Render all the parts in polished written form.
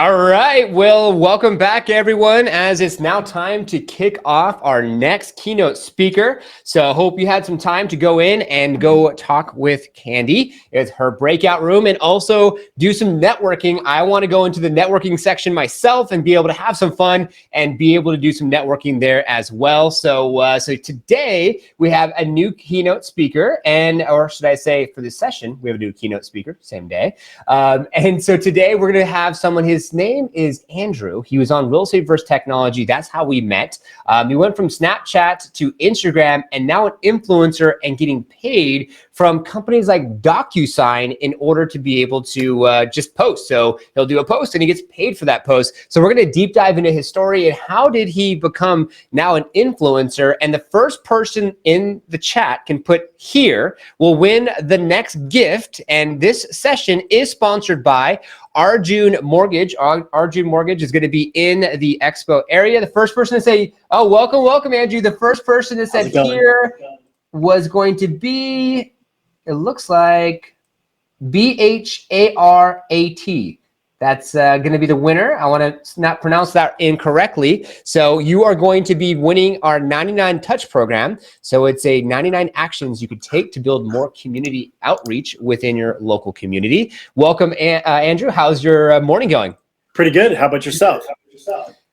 All right, well, welcome back everyone, as it's now time to kick off our next keynote speaker. So I hope you had some time to go in and go talk with Candy. It's her breakout room, and also do some networking. I want to go into the networking section myself and be able to have some fun and be able to do some networking there as well. So today we have a new keynote speaker, or should I say for this session, we have a new keynote speaker, same day. And so today we're going to have someone, his name is Andrew. He was on Real Estate vs. Technology. That's how we met. He went from Snapchat to Instagram and now an influencer and getting paid from companies like DocuSign in order to be able to just post. So he'll do a post and he gets paid for that post. So we're going to deep dive into his story and how did he become now an influencer. And the first person in the chat can put here will win the next gift. And this session is sponsored by Arjun Mortgage. Arjun Mortgage is going to be in the expo area. The first person to say, oh, welcome, Andrew. The first person that said here was going to be, it looks like BHARAT. That's going to be the winner. I want to not pronounce that incorrectly. So you are going to be winning our 99 Touch program. So it's a 99 actions you could take to build more community outreach within your local community. Welcome, Andrew. How's your morning going? Pretty good. How about yourself?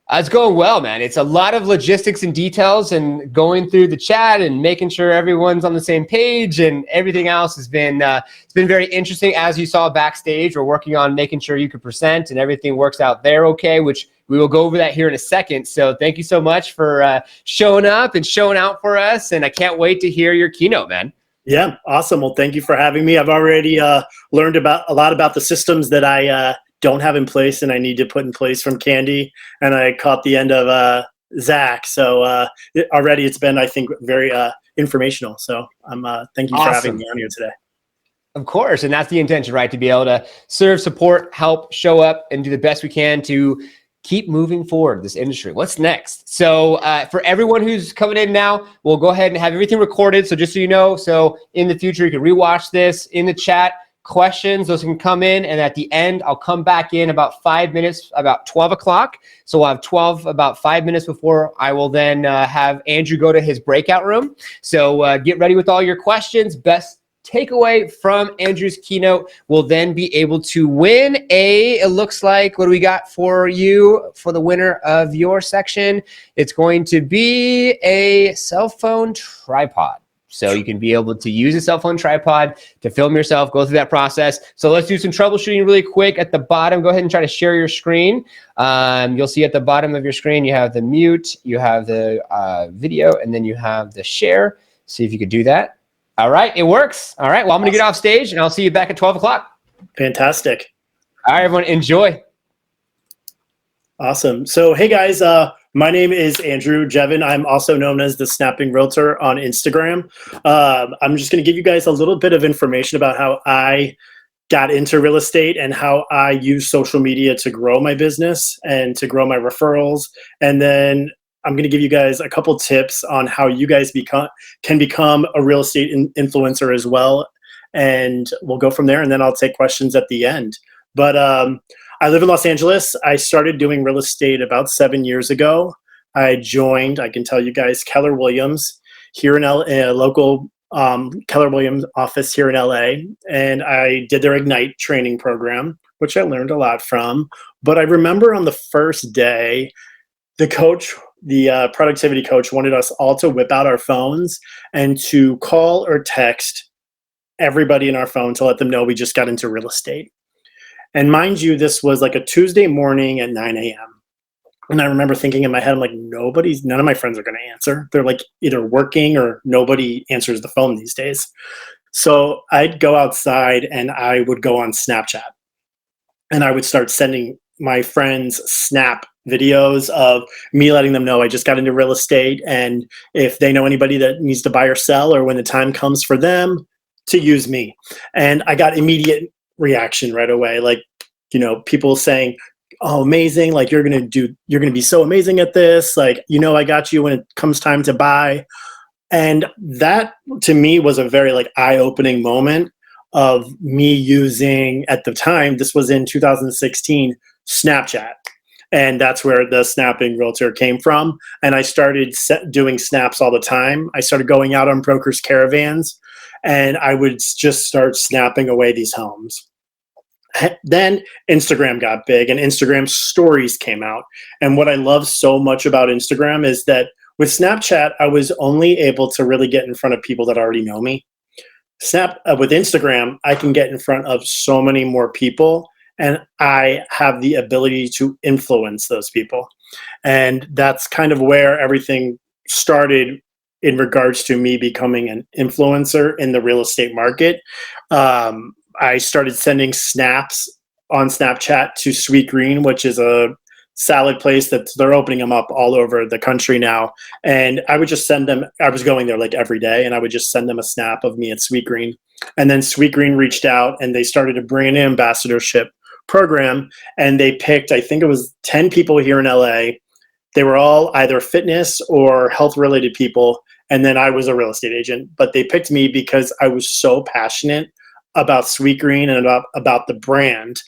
It's going well, man. It's a lot of logistics and details and going through the chat and making sure everyone's on the same page, and everything else has been it's been very interesting. As you saw backstage, we're working on making sure you can present and everything works out there okay, which we will go over that here in a second. So thank you so much for showing up and showing out for us, and I can't wait to hear your keynote, man. Yeah, awesome. Well, thank you for having me. I've already learned a lot about the systems that I don't have in place and I need to put in place from Candy, and I caught the end of Zach. So already it's been, I think, very informational. So thank you for having me on here today. Of course, and that's the intention, right? To be able to serve, support, help, show up, and do the best we can to keep moving forward this industry. What's next? So for everyone who's coming in now, we'll go ahead and have everything recorded. So just so you know, so in the future, you can rewatch this in the chat. Questions, those can come in, and at the end I'll come back in about 5 minutes, about 12 o'clock. So we'll have about 5 minutes before I will then have Andrew go to his breakout room. So get ready with all your questions. Best takeaway from Andrew's keynote will then be able to win it looks like, what do we got for you for the winner of your section? It's going to be a cell phone tripod. So you can be able to use a cell phone tripod to film yourself, go through that process. So let's do some troubleshooting really quick. At the bottom, go ahead and try to share your screen. You'll see at the bottom of your screen, you have the mute, you have the video, and then you have the share. See if you could do that. All right, it works. All right, well, I'm going to get off stage, and I'll see you back at 12 o'clock. Fantastic. All right, everyone, enjoy. Awesome. So, hey, guys. My name is Andrew Jevin. I'm also known as the Snapping Realtor on Instagram. I'm just going to give you guys a little bit of information about how I got into real estate and how I use social media to grow my business and to grow my referrals. And then I'm going to give you guys a couple tips on how you guys can become a real estate influencer as well. And we'll go from there, and then I'll take questions at the end. But I live in Los Angeles. I started doing real estate about 7 years ago. I joined, I can tell you guys, Keller Williams here in a local Keller Williams office here in LA. And I did their Ignite training program, which I learned a lot from. But I remember on the first day, the productivity coach wanted us all to whip out our phones and to call or text everybody in our phone to let them know we just got into real estate. And mind you, this was like a Tuesday morning at 9 a.m. And I remember thinking in my head, I'm like, none of my friends are going to answer. They're like either working or nobody answers the phone these days. So I'd go outside and I would go on Snapchat. And I would start sending my friends snap videos of me letting them know I just got into real estate. And if they know anybody that needs to buy or sell, or when the time comes for them, to use me. And I got immediate reaction right away, like, people saying, oh, amazing, like you're gonna be so amazing at this, like, I got you when it comes time to buy. And that to me was a very eye-opening moment of me using, at the time, this was in 2016, Snapchat. And that's where the Snapping Realtor came from. And I started doing snaps all the time. I started going out on brokers' caravans, and I would just start snapping away these homes. Then Instagram got big, and Instagram stories came out. And what I love so much about Instagram is that with Snapchat, I was only able to really get in front of people that already know me. With Instagram, I can get in front of so many more people, and I have the ability to influence those people. And that's kind of where everything started in regards to me becoming an influencer in the real estate market. I started sending snaps on Snapchat to Sweet Green, which is a salad place that they're opening them up all over the country now. And I would just send them, I was going there like every day, and I would just send them a snap of me at Sweet Green. And then Sweet Green reached out, and they started to bring an ambassadorship program, and they picked, I think it was 10 people here in LA. They were all either fitness or health related people. And then I was a real estate agent, but they picked me because I was so passionate about Sweet Green and about the brand.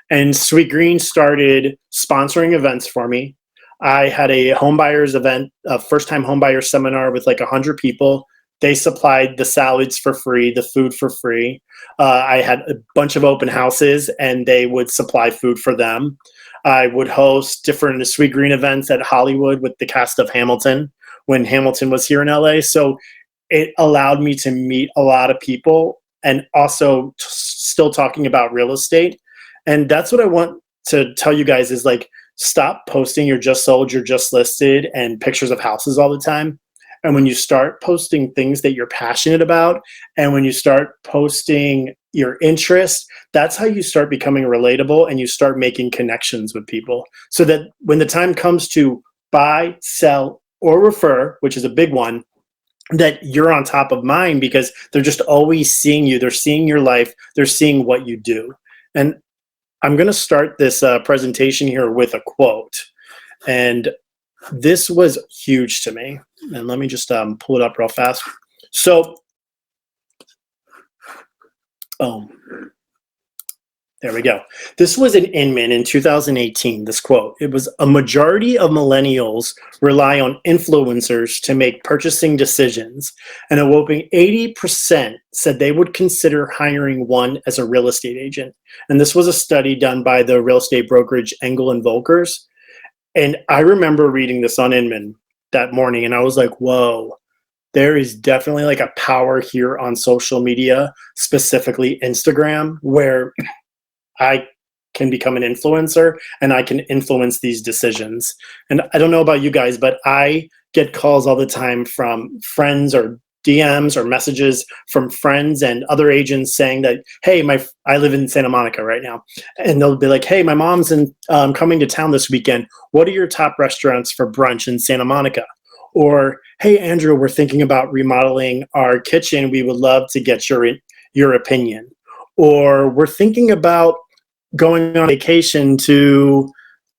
And Sweet Green started sponsoring events for me. I had a homebuyers event, a first-time homebuyer seminar with like 100 people. They supplied the salads for free, the food for free. I had a bunch of open houses, and they would supply food for them. I would host different Sweet Green events at Hollywood with the cast of Hamilton when Hamilton was here in LA. So it allowed me to meet a lot of people, and also still talking about real estate. And that's what I want to tell you guys is like, stop posting you're just sold, you're just listed, and pictures of houses all the time. And when you start posting things that you're passionate about, and when you start posting your interest, that's how you start becoming relatable, and you start making connections with people. So that when the time comes to buy, sell, or refer, which is a big one, that you're on top of mind, because they're just always seeing you. They're seeing your life. They're seeing what you do. And I'm going to start this presentation here with a quote. And this was huge to me. And let me just pull it up real fast. So, there we go. This was an Inman in 2018, this quote. It was, "A majority of millennials rely on influencers to make purchasing decisions, and a whopping 80% said they would consider hiring one as a real estate agent." And this was a study done by the real estate brokerage Engel and Volkers. And I remember reading this on Inman that morning, and I was like, whoa, there is definitely like a power here on social media, specifically Instagram, where I can become an influencer and I can influence these decisions. And I don't know about you guys, but I get calls all the time from friends or DMs or messages from friends and other agents saying that, hey, I live in Santa Monica right now. And they'll be like, hey, my mom's coming to town this weekend. What are your top restaurants for brunch in Santa Monica? Or, hey, Andrew, we're thinking about remodeling our kitchen. We would love to get your opinion. Or we're thinking about going on vacation to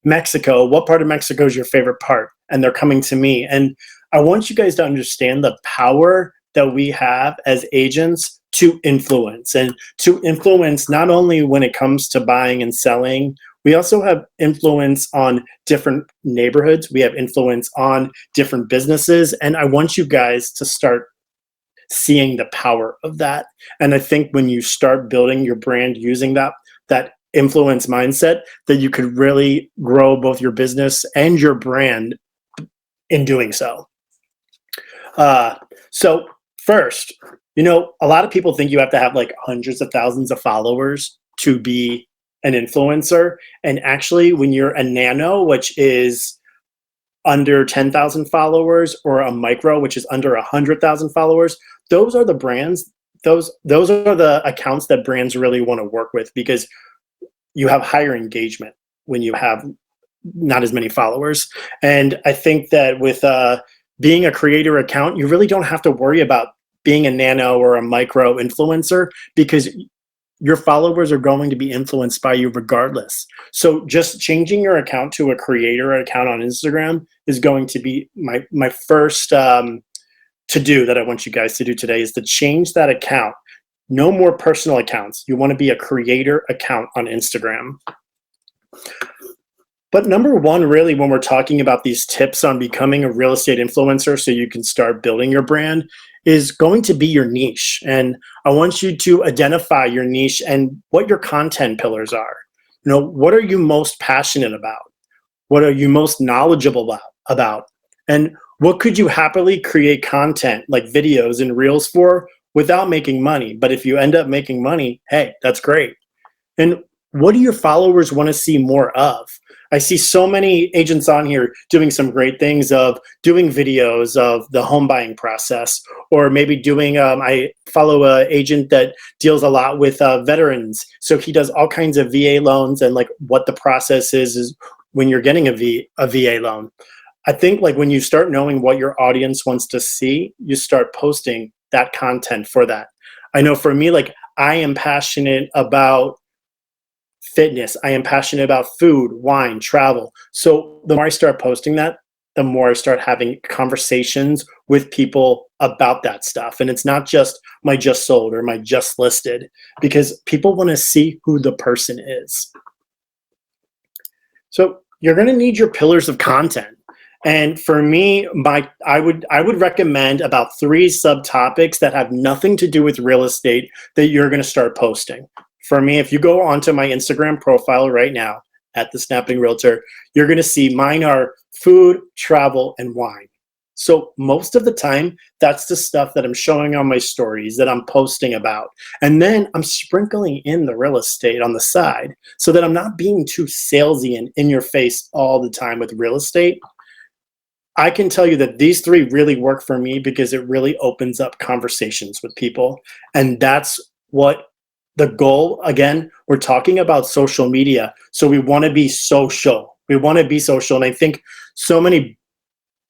Mexico. What part of Mexico is your favorite part? And they're coming to me. And I want you guys to understand the power that we have as agents to influence, and to influence not only when it comes to buying and selling. We also have influence on different neighborhoods. We have influence on different businesses. And I want you guys to start seeing the power of that. And I think when you start building your brand using that influence mindset, that you could really grow both your business and your brand in doing so. So first, a lot of people think you have to have like hundreds of thousands of followers to be an influencer. And actually, when you're a nano, which is under 10,000 followers, or a micro, which is under 100,000 followers, those are the brands, those are the accounts that brands really want to work with, because you have higher engagement when you have not as many followers. And I think that with being a creator account, you really don't have to worry about being a nano or a micro influencer, because your followers are going to be influenced by you regardless. So just changing your account to a creator account on Instagram is going to be my first to-do that I want you guys to do today, is to change that account. No more personal accounts. You want to be a creator account on Instagram. But number one, really, when we're talking about these tips on becoming a real estate influencer so you can start building your brand, is going to be your niche. And I want you to identify your niche and what your content pillars are. What are you most passionate about? What are you most knowledgeable about? And what could you happily create content like videos and reels for without making money? But if you end up making money, hey, that's great. And what do your followers want to see more of? I see so many agents on here doing some great things of doing videos of the home buying process, or maybe doing, I follow an agent that deals a lot with veterans. So he does all kinds of VA loans and like what the process is when you're getting a VA loan. I think like when you start knowing what your audience wants to see, you start posting that content for that. I know for me, like I am passionate about fitness. I am passionate about food, wine, travel. So the more I start posting that, the more I start having conversations with people about that stuff. And it's not just my just sold or my just listed, because people want to see who the person is. So you're going to need your pillars of content. And for me, I would recommend about 3 subtopics that have nothing to do with real estate that you're going to start posting. For me, if you go onto my Instagram profile right now at the Snapping Realtor, you're going to see mine are food, travel, and wine. So most of the time, that's the stuff that I'm showing on my stories that I'm posting about. And then I'm sprinkling in the real estate on the side so that I'm not being too salesy and in your face all the time with real estate. I can tell you that these 3 really work for me because it really opens up conversations with people. And that's what the goal, again, we're talking about social media. So we want to be social. We want to be social. And I think so many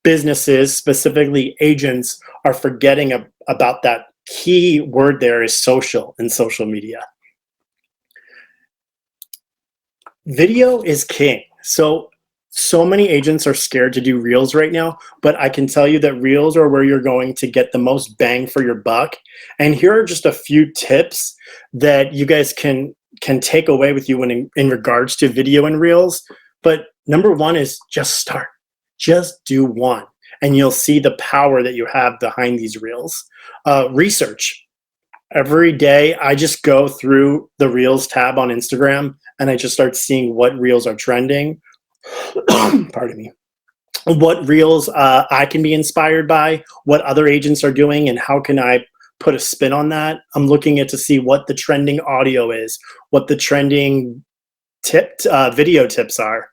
businesses, specifically agents, are forgetting about that key word there is social in social media. Video is king. So many agents are scared to do reels right now, but I can tell you that reels are where you're going to get the most bang for your buck. And here are just a few tips that you guys can take away with you when in regards to video and reels. But number one is just start. Just do one, and you'll see the power that you have behind these reels. Research. Every day, I just go through the Reels tab on Instagram, and I just start seeing what reels are trending. Pardon me. What reels I can be inspired by, what other agents are doing, and how can I put a spin on that. I'm looking at to see what the trending audio is, what the trending video tips are.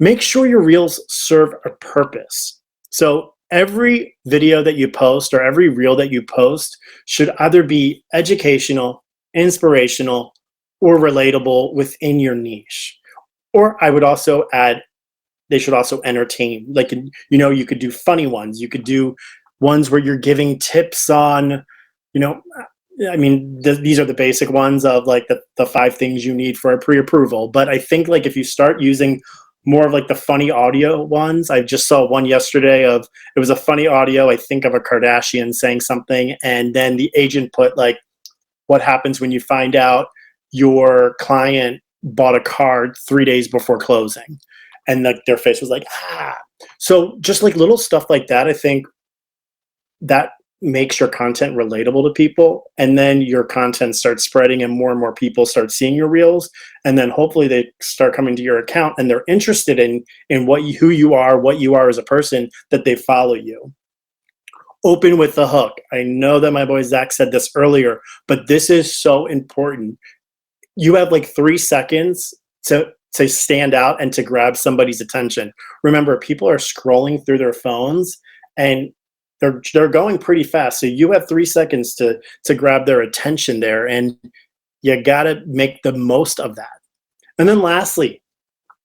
Make sure your reels serve a purpose. So every video that you post or every reel that you post should either be educational, inspirational, or relatable within your niche. Or I would also add, they should also entertain. Like, you could do funny ones. You could do ones where you're giving tips on, these are the basic ones of like the 5 things you need for a pre-approval. But I think like if you start using more of like the funny audio ones, I just saw one yesterday it was a funny audio, I think of a Kardashian saying something. And then the agent put like, what happens when you find out your client bought a car 3 days before closing, and like their face was like, ah. So just like little stuff like that, I think that makes your content relatable to people, and then your content starts spreading and more people start seeing your reels, and then hopefully they start coming to your account and they're interested in who you are as a person, that they follow you. Open with the hook. I know that my boy Zach said this earlier, but this is so important. You have like 3 seconds to stand out and to grab somebody's attention. Remember, people are scrolling through their phones and they're going pretty fast. So you have 3 seconds to grab their attention there, and you gotta make the most of that. And then lastly,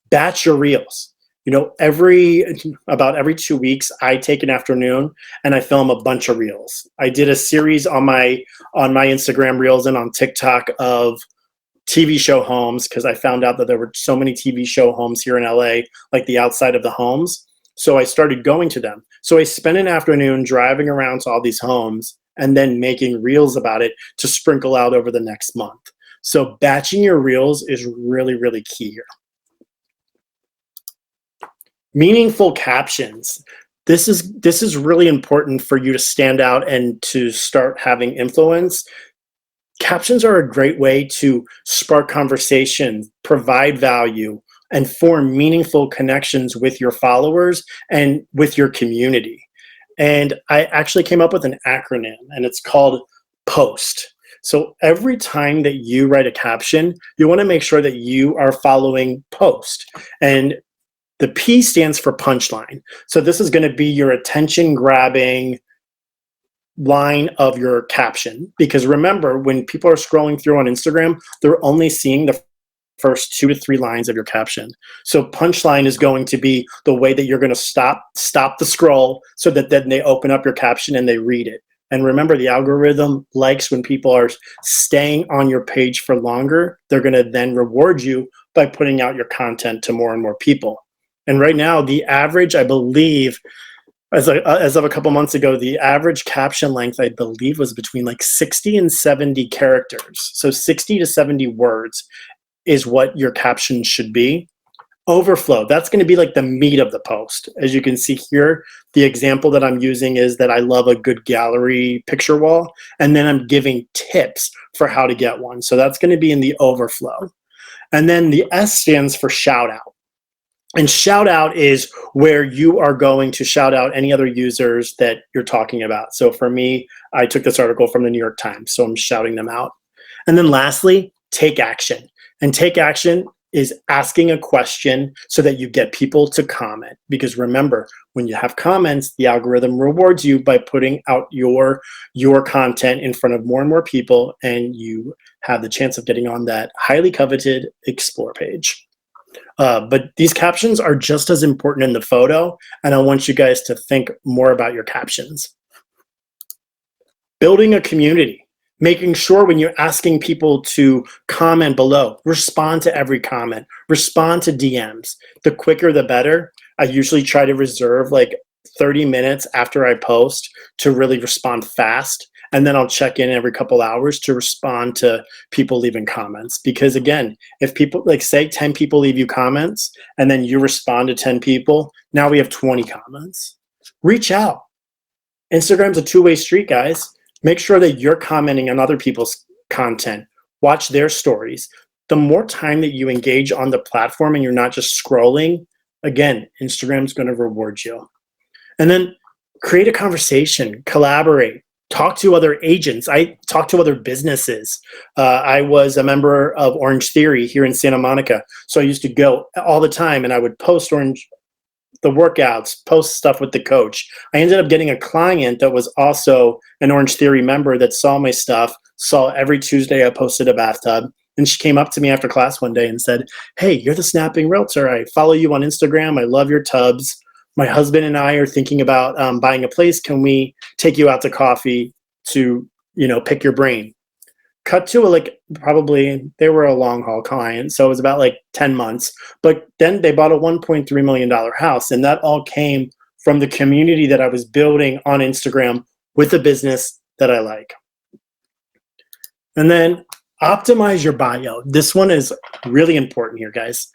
batch your reels. About every 2 weeks, I take an afternoon and I film a bunch of reels. I did a series on my Instagram reels and on TikTok of TV show homes, because I found out that there were so many TV show homes here in LA, like the outside of the homes. So I started going to them. So I spent an afternoon driving around to all these homes and then making reels about it to sprinkle out over the next month. So batching your reels is really, really key here. Meaningful captions. This is really important for you to stand out and to start having influence. Captions are a great way to spark conversation, provide value, and form meaningful connections with your followers and with your community. And I actually came up with an acronym, and it's called POST. So every time that you write a caption, you want to make sure that you are following POST. And the P stands for punchline. So this is going to be your attention grabbing line of your caption. Because remember, when people are scrolling through on Instagram, they're only seeing the first 2 to 3 lines of your caption. So punchline is going to be the way that you're going to stop the scroll so that then they open up your caption and they read it. And remember, the algorithm likes when people are staying on your page for longer. They're going to then reward you by putting out your content to more and more people. And right now, the average, I believe, as of a couple months ago, the average caption length, I believe, was between like 60 and 70 characters. So 60 to 70 words is what your caption should be. Overflow, that's going to be like the meat of the post. As you can see here, the example that I'm using is that I love a good gallery picture wall, and then I'm giving tips for how to get one. So that's going to be in the overflow. And then the S stands for shout out. And shout out is where you are going to shout out any other users that you're talking about. So for me, I took this article from the New York Times, so I'm shouting them out. And then lastly, take action. And take action is asking a question so that you get people to comment. Because remember, when you have comments, the algorithm rewards you by putting out your content in front of more and more people, and you have the chance of getting on that highly coveted Explore page. But these captions are just as important in the photo, and I want you guys to think more about your captions. Building a community, making sure when you're asking people to comment below, respond to every comment, respond to DMs. The quicker, the better. I usually try to reserve like 30 minutes after I post to really respond fast. And then I'll check in every couple hours to respond to people leaving comments. Because again, if people, like say 10 people leave you comments and then you respond to 10 people, now we have 20 comments. Reach out. Instagram's a two-way street, guys. Make sure that you're commenting on other people's content. Watch their stories. The more time that you engage on the platform and you're not just scrolling, again, Instagram's going to reward you. And then create a conversation, collaborate. Talk to other agents. I talk to other businesses. I was a member of Orange Theory here in Santa Monica. So I used to go all the time and I would post the workouts, post stuff with the coach. I ended up getting a client that was also an Orange Theory member that saw my stuff, saw every Tuesday I posted a bathtub. And she came up to me after class one day and said, "Hey, you're the Snapping Realtor. I follow you on Instagram. I love your tubs. My husband and I are thinking about buying a place. Can we take you out to coffee to, pick your brain?" Cut to probably they were a long haul client. So it was about like 10 months, but then they bought a $1.3 million house. And that all came from the community that I was building on Instagram with a business that I like. And then optimize your bio. This one is really important here, guys.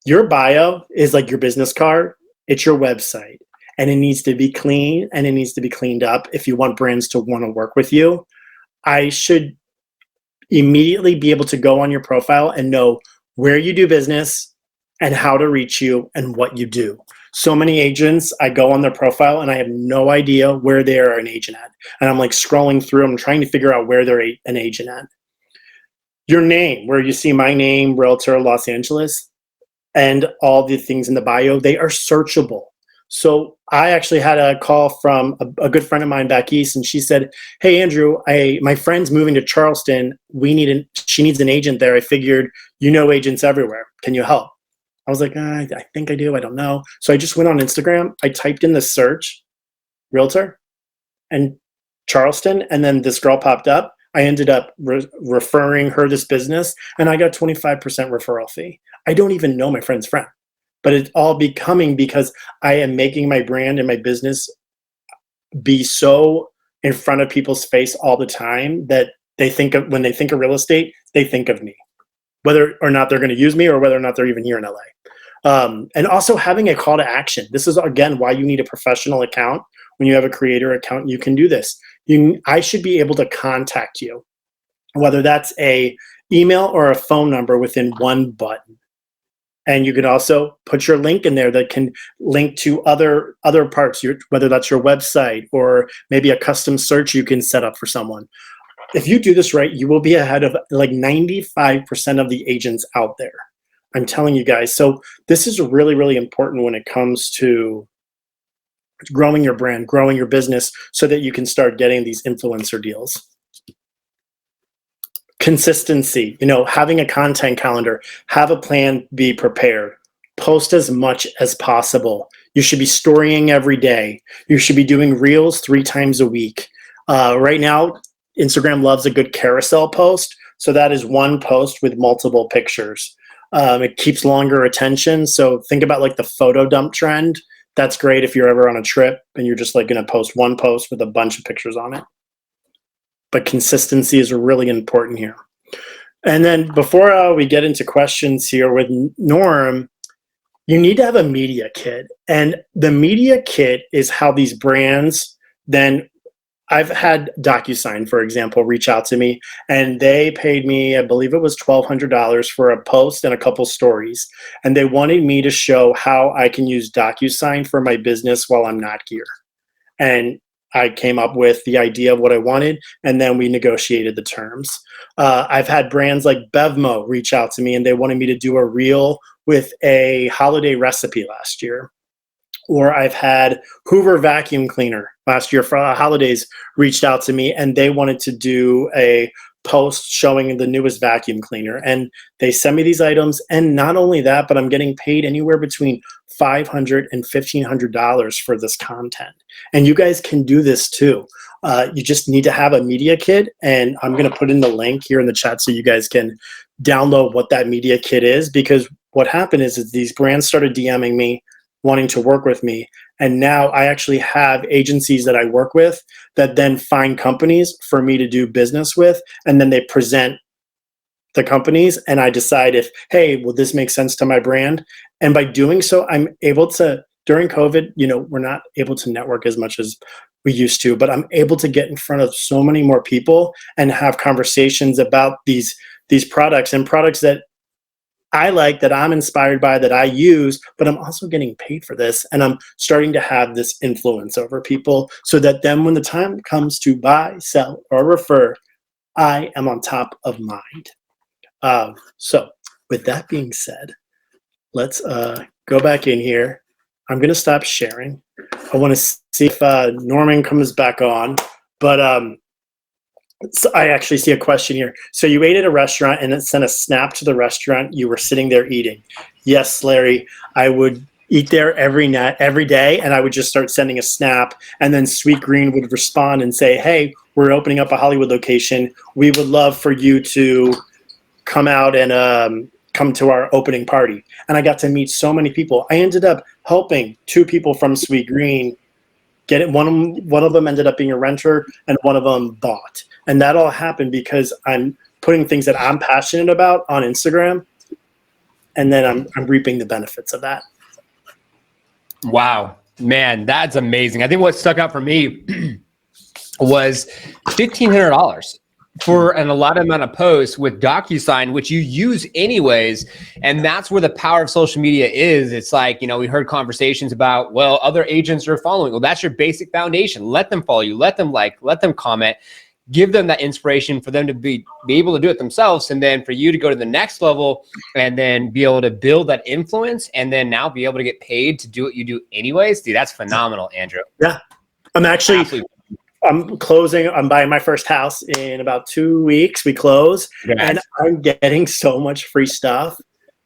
Your bio is like your business card. It's your website, and it needs to be clean and it needs to be cleaned up if you want brands to want to work with you. I should immediately be able to go on your profile and know where you do business and how to reach you and what you do. So many agents, I go on their profile and I have no idea where they are an agent at. And I'm like scrolling through, I'm trying to figure out where they're an agent at. Your name, where you see my name, Realtor Los Angeles, and all the things in the bio, they are searchable. So I actually had a call from a good friend of mine back east, and she said, "Hey Andrew, my friend's moving to Charleston. She needs an agent there. I figured you know agents everywhere. Can you help?" I was like, I think I do. I don't know. So I just went on Instagram. I typed in the search, Realtor, and Charleston, and then this girl popped up. I ended up referring her this business, and I got 25% referral fee. I don't even know my friend's friend, but it's all becoming because I am making my brand and my business be so in front of people's face all the time that when they think of real estate, they think of me, whether or not they're going to use me or whether or not they're even here in LA. And also having a call to action. This is, again, why you need a professional account. When you have a creator account, you can do this. I should be able to contact you, whether that's a email or a phone number within one button. And you can also put your link in there that can link to other parts, whether that's your website or maybe a custom search you can set up for someone. If you do this right, you will be ahead of like 95% of the agents out there. I'm telling you guys. So this is really, really important when it comes to growing your brand, growing your business, so that you can start getting these influencer deals. Consistency, having a content calendar, have a plan, be prepared, post as much as possible. You should be storying every day. You should be doing reels 3 times a week. Right now, Instagram loves a good carousel post. So that is one post with multiple pictures. It keeps longer attention. So think about like the photo dump trend. That's great if you're ever on a trip and you're just like going to post one post with a bunch of pictures on it. But consistency is really important here. And then before we get into questions here with Norm, you need to have a media kit. And the media kit is how these brands then, I've had DocuSign, for example, reach out to me, and they paid me, I believe it was $1,200 for a post and a couple stories. And they wanted me to show how I can use DocuSign for my business while I'm not here. And I came up with the idea of what I wanted, and then we negotiated the terms. I've had brands like Bevmo reach out to me, and they wanted me to do a reel with a holiday recipe last year. Or I've had Hoover Vacuum Cleaner last year for holidays reached out to me, and they wanted to do a post showing the newest vacuum cleaner. And they send me these items. And not only that, but I'm getting paid anywhere between $500 and $1,500 for this content. And you guys can do this too. You just need to have a media kit. And I'm going to put in the link here in the chat so you guys can download what that media kit is. Because what happened is these brands started DMing me, wanting to work with me. And now I actually have agencies that I work with that then find companies for me to do business with. And then they present the companies, and I decide if, hey, will this make sense to my brand? And by doing so, I'm able to, during COVID, we're not able to network as much as we used to, but I'm able to get in front of so many more people and have conversations about these products, and products that I like, that I'm inspired by, that I use, but I'm also getting paid for this. And I'm starting to have this influence over people so that then when the time comes to buy, sell, or refer, I am on top of mind. So with that being said, let's go back in here. I'm going to stop sharing. I want to see if Norman comes back on, but so I actually see a question here. So you ate at a restaurant and it sent a snap to the restaurant. You were sitting there eating. Yes, Larry, I would eat there every day, and I would just start sending a snap. And then Sweet Green would respond and say, hey, we're opening up a Hollywood location. We would love for you to come out and come to our opening party. And I got to meet so many people. I ended up helping 2 people from Sweet Green get it. One of them ended up being a renter, and one of them bought. And that all happened because I'm putting things that I'm passionate about on Instagram, and then I'm reaping the benefits of that. Wow, man, that's amazing. I think what stuck out for me was $1,500 for an allotted amount of posts with DocuSign, which you use anyways. And that's where the power of social media is. It's like, we heard conversations about, well, other agents are following. Well, that's your basic foundation. Let them follow you, let them like, let them comment, give them that inspiration for them to be able to do it themselves. And then for you to go to the next level and then be able to build that influence and then now be able to get paid to do what you do anyways. Dude, that's phenomenal, Andrew. Yeah. I'm closing. I'm buying my first house in about 2 weeks. We close, and I'm getting so much free stuff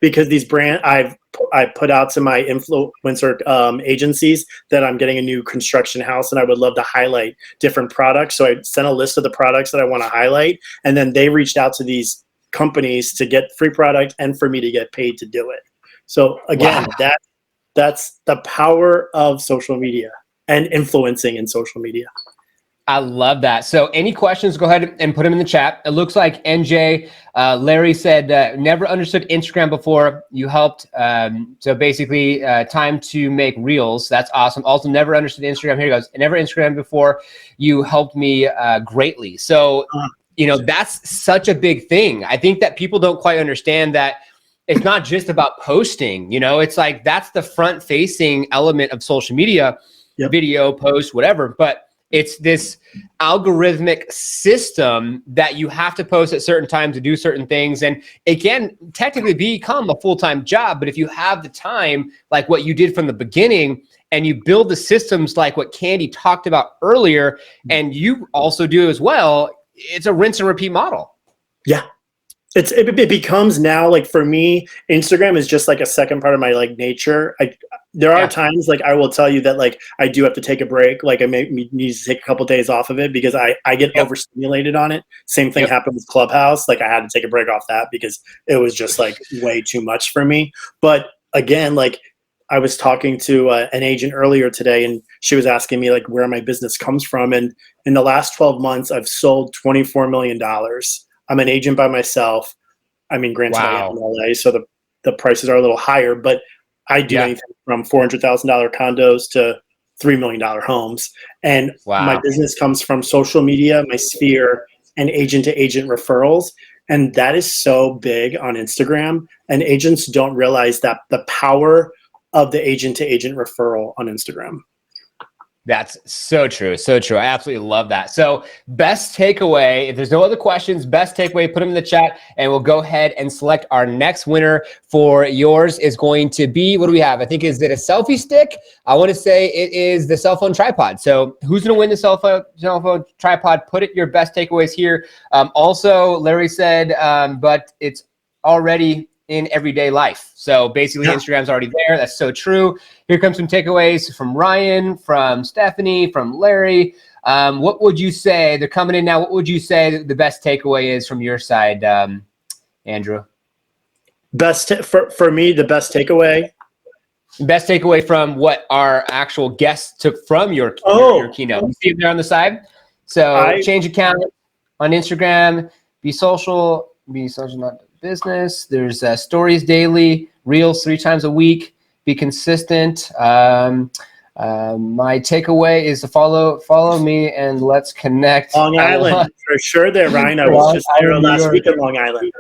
because these brands I put out to my influencer agencies that I'm getting a new construction house, and I would love to highlight different products. So I sent a list of the products that I want to highlight, and then they reached out to these companies to get free product and for me to get paid to do it. So again, that's the power of social media and influencing in social media. I love that. So any questions, go ahead and put them in the chat. It looks like NJ, Larry said, never understood Instagram before. You helped. So basically, time to make reels. That's awesome. Also, never understood Instagram. Here he goes. Never Instagram before. You helped me greatly. So, that's such a big thing. I think that people don't quite understand that it's not just about posting. It's like that's the front facing element of social media, video, post, whatever. But it's this algorithmic system that you have to post at certain times to do certain things. And it can technically become a full-time job, but if you have the time, like what you did from the beginning, and you build the systems like what Candy talked about earlier, and you also do as well, it's a rinse and repeat model. Yeah. It becomes now, like, for me, Instagram is just like a second part of my like nature. There are times, like, I will tell you that, like, I do have to take a break. Like, I may need to take a couple of days off of it because I get overstimulated on it. Same thing happened with Clubhouse. Like, I had to take a break off that because it was just like way too much for me. But again, like, I was talking to an agent earlier today, and she was asking me like where my business comes from. And in the last 12 months, I've sold $24 million. I'm an agent by myself. I mean, granted, I am in LA, so the prices are a little higher, but I do anything from $400,000 condos to $3 million homes. And my business comes from social media, my sphere, and agent-to-agent referrals. And that is so big on Instagram. And agents don't realize that the power of the agent-to-agent referral on Instagram. That's so true. So true. I absolutely love that. So best takeaway, if there's no other questions, best takeaway, put them in the chat and we'll go ahead and select our next winner for yours is going to be, what do we have? I think, is it a selfie stick? I want to say it is the cell phone tripod. So who's going to win the cell phone tripod? Put it your best takeaways here. Also, Larry said, but it's already in everyday life. So basically Instagram's already there. That's so true. Here comes some takeaways from Ryan, from Stephanie, from Larry. What would you say, they're coming in now, what would you say the best takeaway is from your side, Andrew? For me, the best takeaway? Best takeaway from what our actual guests took from your keynote. You see it there on the side? So change account on Instagram, be social not business. There's stories daily, reels 3 times a week, be consistent. My takeaway is to follow me and let's connect. Long Island, for sure there, Ryan. I was just there last week in Long Island.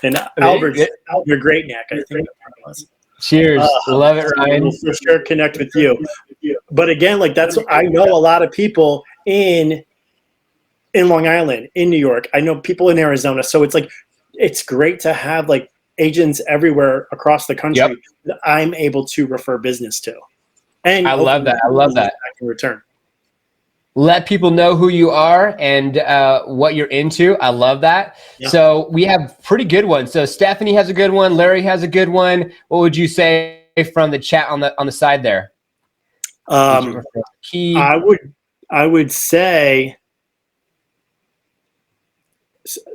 And Albert, your great neck, I think. Cheers. Love it, Ryan. We'll for sure connect with you. But again, like I know a lot of people in Long Island, in New York. I know people in Arizona. So it's like, it's great to have like agents everywhere across the country that I'm able to refer business to. And I love that. I love that. In return. Let people know who you are and what you're into. I love that. Yeah. So we have pretty good ones. So Stephanie has a good one. Larry has a good one. What would you say from the chat on the side there? I would say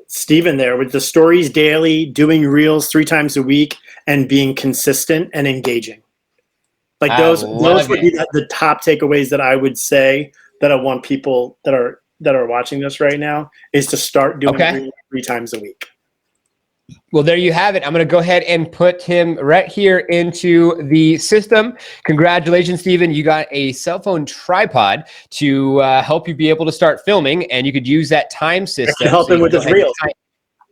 Steven there with the stories daily, doing reels 3 times a week, and being consistent and engaging. Like those would be the top takeaways that I would say that I want people that are watching this right now is to start doing reels 3 times a week. Well, there you have it. I'm going to go ahead and put him right here into the system. Congratulations, Steven. You got a cell phone tripod to help you be able to start filming, and you could use that time system. Help him with his reels.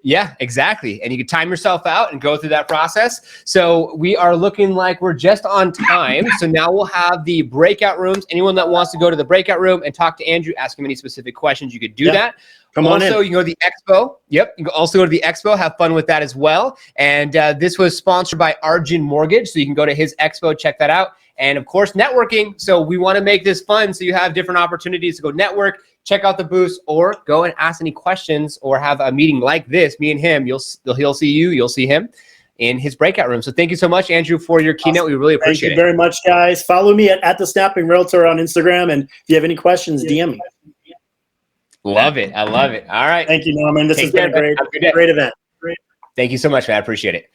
Yeah, exactly. And you can time yourself out and go through that process. So we are looking like we're just on time. So now we'll have the breakout rooms. Anyone that wants to go to the breakout room and talk to Andrew, ask him any specific questions, you could do that. Come on in. Also, you can go to the expo. Yep, you can also go to the expo. Have fun with that as well. And this was sponsored by Arjun Mortgage. So you can go to his expo, check that out. And of course, networking. So we want to make this fun so you have different opportunities to go network, check out the booths, or go and ask any questions or have a meeting like this, me and him. He'll see you, you'll see him in his breakout room. So thank you so much, Andrew, for your keynote. We really appreciate it. Thank you very much, guys. Follow me at the Snapping Realtor on Instagram. And if you have any questions, DM me. Love it. I love it. All right. Thank you, Norman. This has been a great event. Thank you so much, man. I appreciate it.